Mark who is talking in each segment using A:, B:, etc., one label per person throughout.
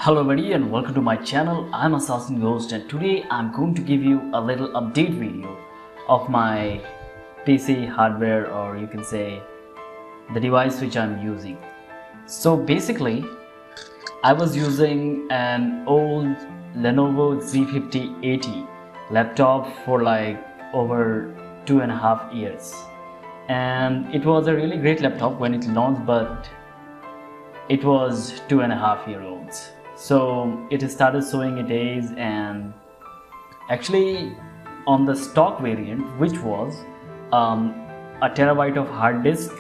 A: Hello everybody and welcome to my channel. I'm assassinghost and today I'm going to give you a little update video of my PC hardware, or you can say the device which I'm using. So basically I was using an old Lenovo Z5080 laptop for like over 2.5 years, and it was a really great laptop when it launched, but it was 2.5 years old. So it started showing its age, and actually on the stock variant, which was a terabyte of hard disk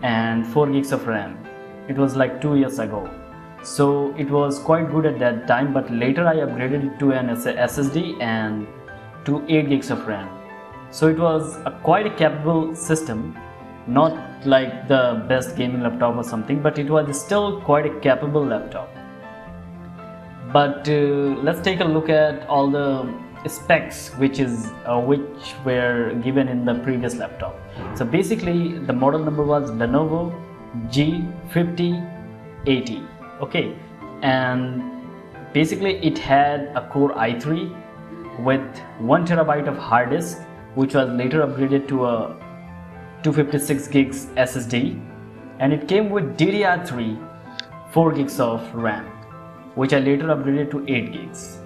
A: and 4 gigs of RAM, it was like 2 years ago. So it was quite good at that time, but later I upgraded it to an SSD and to 8 gigs of RAM. So it was quite a capable system, not like the best gaming laptop or something, but it was still quite a capable laptop. But let's take a look at all the specs which were given in the previous laptop. So basically the model number was Lenovo G5080. Okay, and basically it had a Core i3 with 1 terabyte of hard disk, which was later upgraded to a 256 gigs SSD, and it came with DDR3 4 gigs of RAM, which I later upgraded to 8 gigs.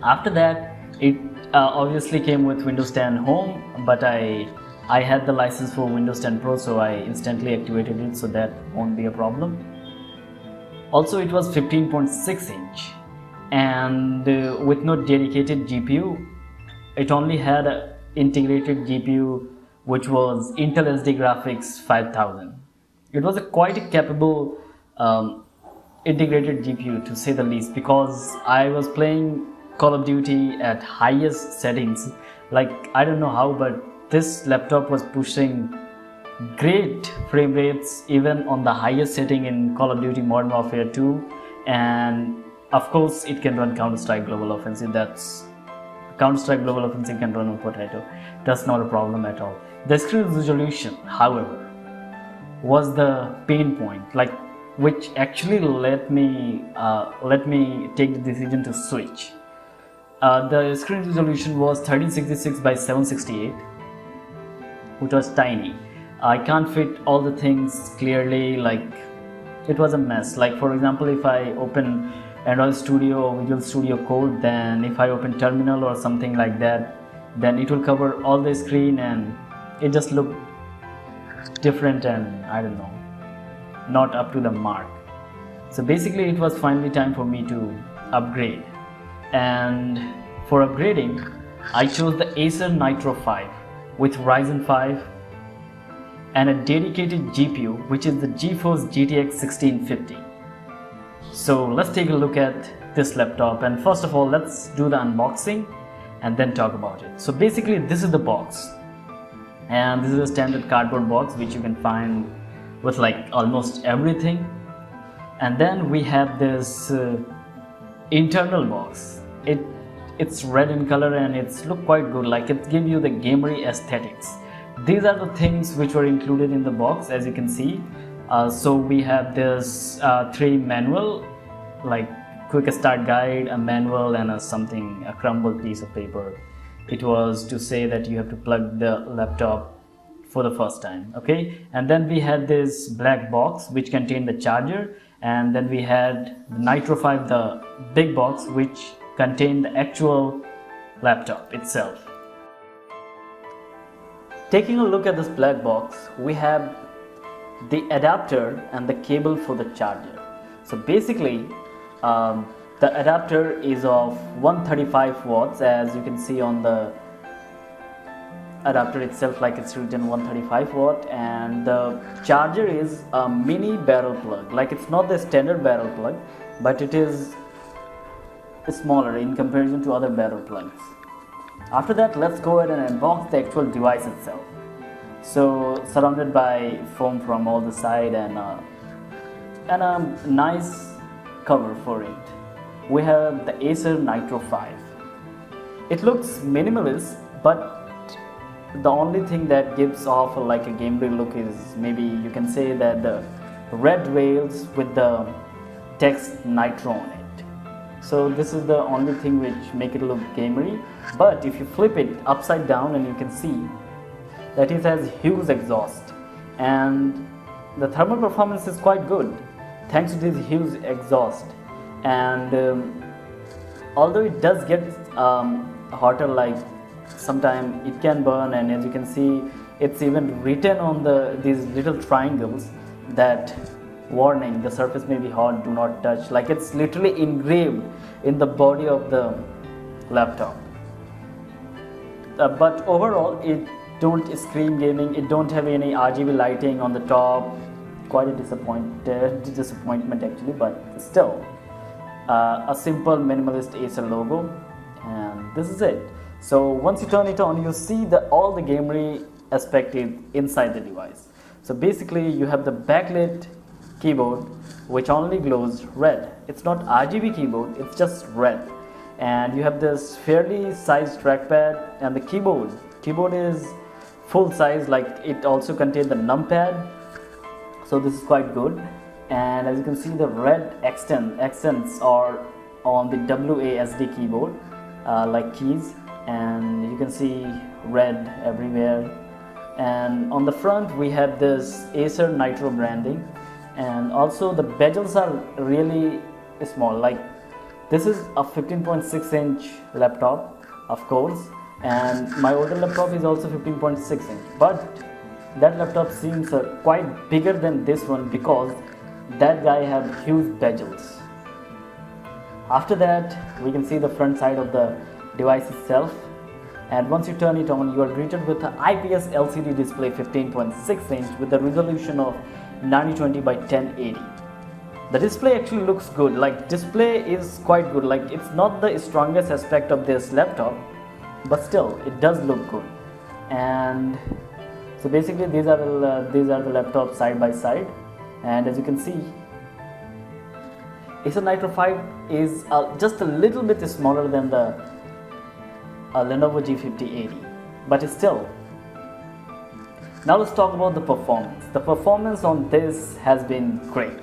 A: After that, it obviously came with Windows 10 Home, but I had the license for Windows 10 Pro, so I instantly activated it, so that won't be a problem. Also, it was 15.6 inch, and with no dedicated GPU, it only had an integrated GPU, which was Intel SD Graphics 5000. It was a quite capable integrated GPU, to say the least, because I was playing Call of Duty at highest settings. Like, I don't know how, but this laptop was pushing great frame rates even on the highest setting in Call of Duty Modern Warfare 2, and of course it can run Counter-Strike Global Offensive. Counter-Strike Global Offensive can run on Potato. That's not a problem at all. The screen resolution, however, was the pain point, which actually let me take the decision to switch. The screen resolution was 1366 by 768, which was tiny. I can't fit all the things clearly. Like, it was a mess. Like, for example, if I open Android Studio or Visual Studio Code, then if I open Terminal or something like that, then it will cover all the screen and it just looked different, and I don't know, not up to the mark. So basically it was finally time for me to upgrade, and for upgrading I chose the Acer Nitro 5 with Ryzen 5 and a dedicated GPU, which is the GeForce GTX 1650. So let's take a look at this laptop, and first of all let's do the unboxing and then talk about it. So basically this is the box, and this is a standard cardboard box which you can find with like almost everything. And then we have this internal box. It's red in color and it's look quite good, like it gives you the gamery aesthetics. These are the things which were included in the box, as you can see. So we have this 3 manual, like quick start guide, a manual, and a crumbled piece of paper. It was to say that you have to plug the laptop for the first time. Okay, and then we had this black box which contained the charger, and then we had the Nitro 5, the big box, which contained the actual laptop itself. Taking a look at this black box, we have the adapter and the cable for the charger. So basically the adapter is of 135 watts, as you can see on the adapter itself, like it's written 135 watt, and the charger is a mini barrel plug. Like, it's not the standard barrel plug, but it is smaller in comparison to other barrel plugs. After that, let's go ahead and unbox the actual device itself. So surrounded by foam from all the side, and a nice cover for it, we have the Acer Nitro 5. It looks minimalist, but the only thing that gives off like a gameplay look is, maybe you can say that the red rails with the text Nitro on it. So this is the only thing which make it look gamery. But if you flip it upside down, and you can see that it has huge exhaust, and the thermal performance is quite good thanks to this huge exhaust. And although it does get hotter, like sometimes it can burn, and as you can see, it's even written on these little triangles that warning, the surface may be hot, do not touch. Like it's literally engraved in the body of the laptop. But overall, it don't scream gaming. It don't have any RGB lighting on the top. Quite a disappointment actually, but still a simple minimalist Acer logo, and this is it. So once you turn it on, you see all the gamery aspect is inside the device. So basically, you have the backlit keyboard which only glows red. It's not RGB keyboard, it's just red. And you have this fairly sized trackpad, and the keyboard is full size, like it also contains the numpad, so this is quite good. And as you can see, the red accents are on the WASD keyboard, like keys, and you can see red everywhere. And on the front we have this Acer Nitro branding, and also the bezels are really small. Like this is a 15.6-inch laptop, of course, and my older laptop is also 15.6 inch, but that laptop seems quite bigger than this one because that guy have huge bezels. After that, we can see the front side of the device itself, and once you turn it on, you are greeted with an IPS LCD display 15.6 inch with a resolution of 920 by 1080. The display actually looks good. Like display is quite good. Like it's not the strongest aspect of this laptop, but still it does look good. And so basically these are the laptops side by side, and as you can see, Acer Nitro 5 is just a little bit smaller than the Lenovo G5080, but still. Now let's talk about the performance. The performance on this has been great.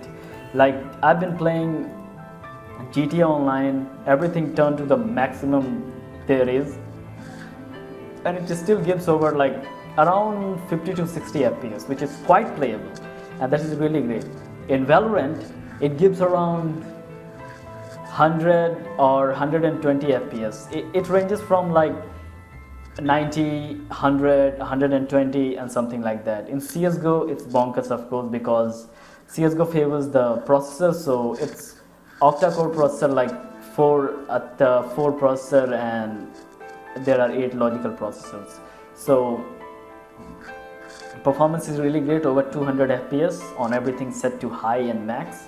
A: Like I've been playing GTA Online, everything turned to the maximum there is, and it still gives over like around 50 to 60 FPS, which is quite playable, and that is really great. In Valorant, it gives around 100 or 120 FPS. It ranges from like 90, 100, 120 and something like that. In CSGO, it's bonkers, of course, because CSGO favors the processor, so it's octa-core processor, like 4 processor, and there are 8 logical processors. So performance is really great, over 200 FPS on everything set to high and max.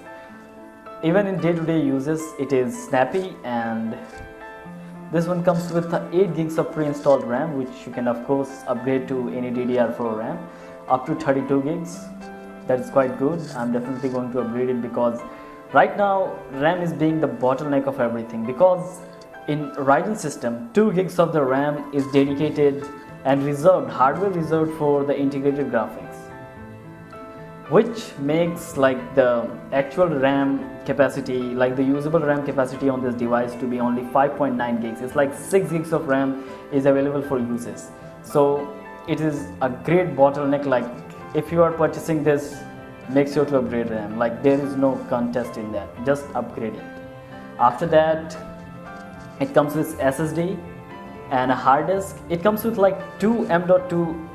A: Even in day-to-day uses, it is snappy, and this one comes with 8 gigs of pre-installed RAM, which you can of course upgrade to any DDR4 RAM up to 32 gigs. That is quite good. I'm definitely going to upgrade it because right now RAM is being the bottleneck of everything, because in Ryzen system 2 gigs of the RAM is dedicated and hardware reserved for the integrated graphics, which makes like the actual RAM capacity, like the usable RAM capacity on this device to be only 5.9 gigs. It's like 6 gigs of RAM is available for uses. So it is a great bottleneck. Like if you are purchasing this, make sure to upgrade RAM. Like there is no contest in that, just upgrade it. After that, it comes with SSD and a hard disk. It comes with like 2 M.2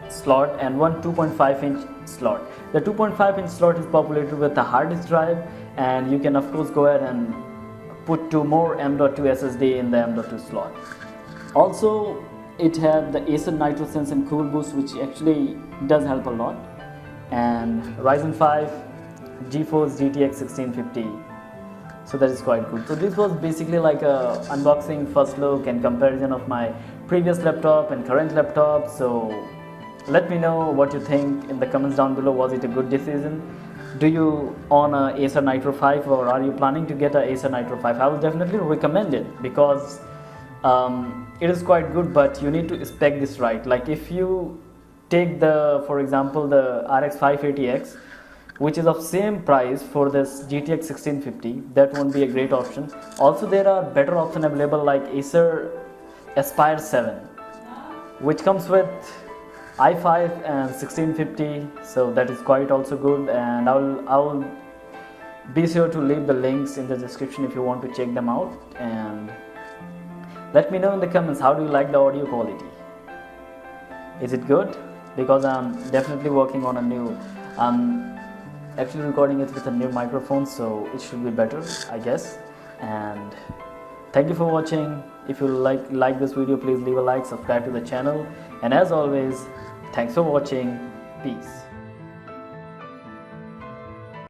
A: slot and one 2.5 inch slot. The 2.5 inch slot is populated with a hard disk drive, and you can of course go ahead and put 2 more M.2 SSD in the M.2 slot. Also, it had the Acer Nitro Sense and Cool Boost, which actually does help a lot, and Ryzen 5 GeForce GTX 1650. So that is quite good. So this was basically like a unboxing, first look and comparison of my previous laptop and current laptop. So let me know what you think in the comments down below. Was it a good decision? Do you own a Acer Nitro 5, or are you planning to get a Acer Nitro 5? I will definitely recommend it because it is quite good, but you need to spec this right. Like if you take for example the RX 580X, which is of same price for this GTX 1650, that won't be a great option. Also there are better options available like Acer Aspire 7, which comes with i5 and 1650, so that is quite also good, and I'll be sure to leave the links in the description if you want to check them out. And let me know in the comments, how do you like the audio quality? Is it good? Because I'm definitely working on a new, I'm actually recording it with a new microphone, so it should be better, I guess. And thank you for watching. If you like this video, please leave a like, subscribe to the channel, and as always, thanks for watching. Peace.